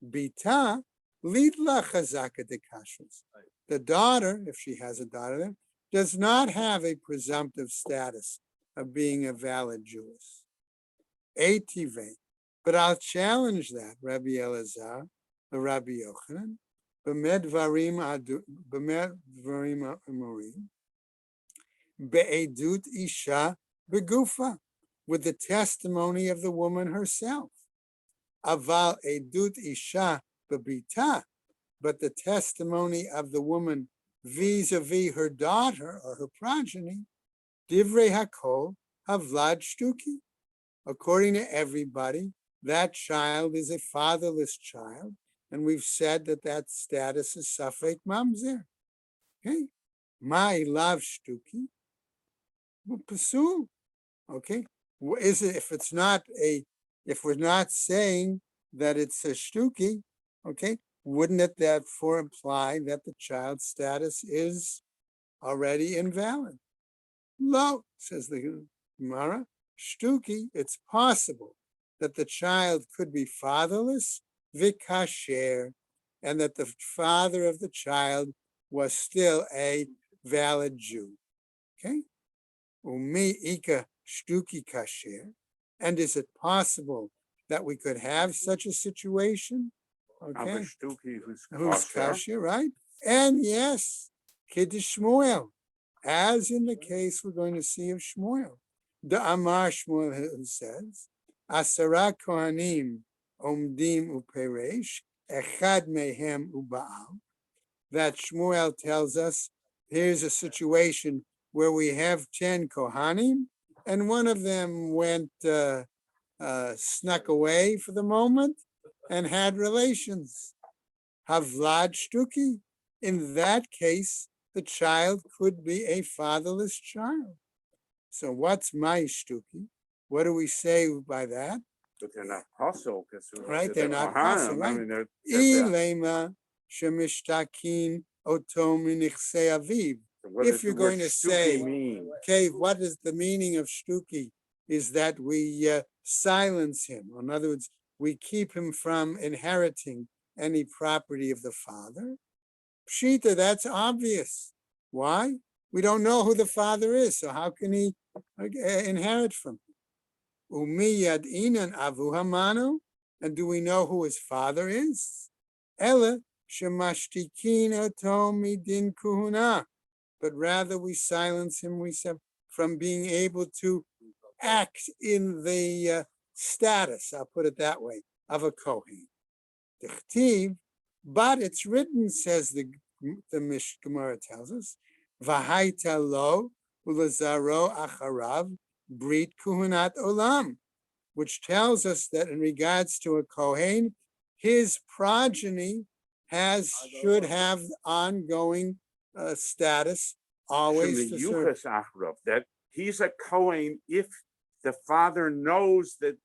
S3: Bita lidla chazaka de kashrut. The daughter, if she has a daughter, does not have a presumptive status of being a valid Jewess. Etive. But I'll challenge that, Rabbi Elazar, the Rabbi Yochanan, b'med dvarim amorim, be'edut isha begufa. with the testimony of the woman herself. Aval edut isha bebita, but the testimony of the woman vis-a-vis her daughter or her progeny, divrei hakol havlad shtuki. According to everybody, that child is a fatherless child, and we've said that that status is safek mamzer. Okay, my love shtuki, pasul. Okay, is it if it's not a if we're not saying that it's a shtuki? Okay, wouldn't it therefore imply that the child's status is already invalid? Lo, says the Gemara, shtuki, it's possible that the child could be fatherless, vikasher, and that the father of the child was still a valid Jew. Okay? Umi ika shtuki kasher. And is it possible that we could have such a situation? Okay. Who's kasher, right? And yes, Kiddush Shmuel, as in the case we're going to see of Shmuel. The Amar Shmuel says, Asara Kohanim Omdim Uperesh, Echad Mehem Ubaal. That Shmuel tells us here's a situation where we have 10 Kohanim, and one of them went, snuck away for the moment and had relations. Havlad Shtuki. In that case, the child could be a fatherless child. So what's my shtuki? What do we say by that?
S5: But they're not possible because
S3: right, they're not possible. Right? I mean,
S5: they're
S3: Ilema shemishtakin otom minichsei aviv. If you're going to say, okay, what is the meaning of shtuki? Is that we silence him. In other words, we keep him from inheriting any property of the father. Pshita, that's obvious. Why? We don't know who the father is, so how can he inherit from him? Umi yad'inan avu hamanu, and do we know who his father is? Ela shemashtikin oto midin kuhuna, but rather we silence him. We said from being able to act in the status. I'll put it that way, of a kohen. Dichtiv. But it's written, says the Gemara tells us, V'haita lo ulazaro acharav brit kuhunat olam, which tells us that in regards to a kohen, his progeny should have ongoing status always to serve.
S5: That he's a kohen if the father knows that.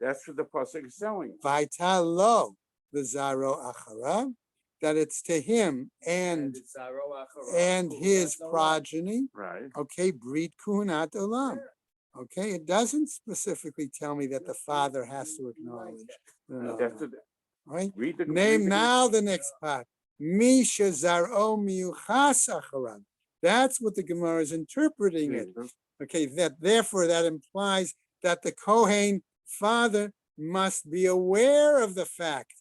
S5: That's what the pasuk is telling.
S3: V'haita lo. The Zaro Acharav, that it's to him and his progeny.
S5: Right.
S3: Okay, Brit Kuhunat Olam. Okay, it doesn't specifically tell me that the father has to acknowledge. Right? Name now the next part. Misha Zaro Miuchas Acharav. That's what the Gemara is interpreting it. Okay, therefore that implies that the Kohen father must be aware of the fact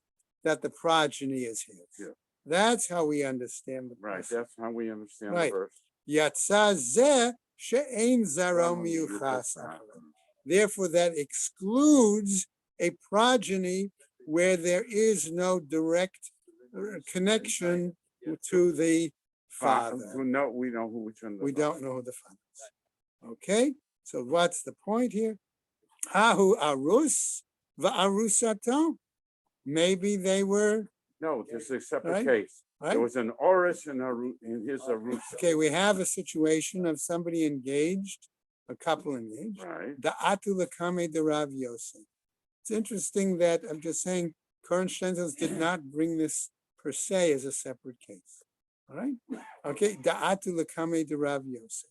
S3: that the progeny is his.
S5: Yeah.
S3: That's how we understand the
S5: right. That's how we understand
S3: right.
S5: the verse.
S3: Yatsa zeh she'ein zaro miyuchas. Therefore, that excludes a progeny where there is no direct connection to the father.
S5: No, we know who which one.
S3: We don't know who the father is. Okay, so what's the point here? Hahu arus va'arusato. Maybe they were.
S5: No, this is a separate case. Right? There was an oris in his arusa.
S3: Okay, we have a situation of somebody engaged, a couple engaged.
S5: Right.
S3: The atu lakame de Rav Yosef. It's interesting that I'm just saying current Stenzels did not bring this per se as a separate case. All right. Okay, the atu lakame de Rav Yosef,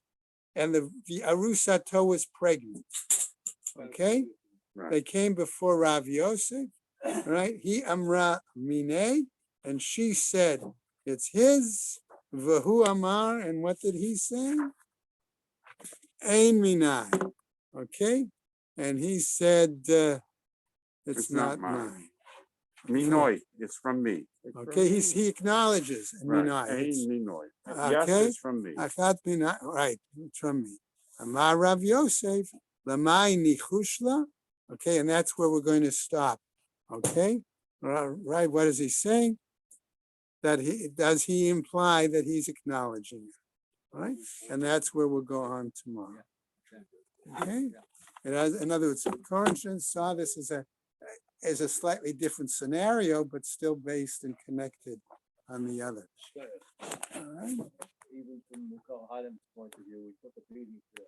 S3: and the arusato was pregnant. Okay, right. They came before Rav Yosef. Right, he amra mine, and she said it's his. Vahu amar, and what did he say? Ein minai. Okay, and he said it's not mine.
S5: Minoi, it's from me.
S3: Okay, he acknowledges minoi.
S5: Ein minoi.
S3: Okay,
S5: yes, it's from me.
S3: I thought minoi. Right, it's from me. Amar Rav Yosef Lamai nichushla. Okay, and that's where we're going to stop. Okay, right? What is he saying? That does he imply that he's acknowledging it? Right, and that's where we'll go on tomorrow. Okay, it has, in other words, conscience saw this as a slightly different scenario, but still based and connected on the other. All right.
S2: Even from Mukal Hadam's point of view, we took a beating for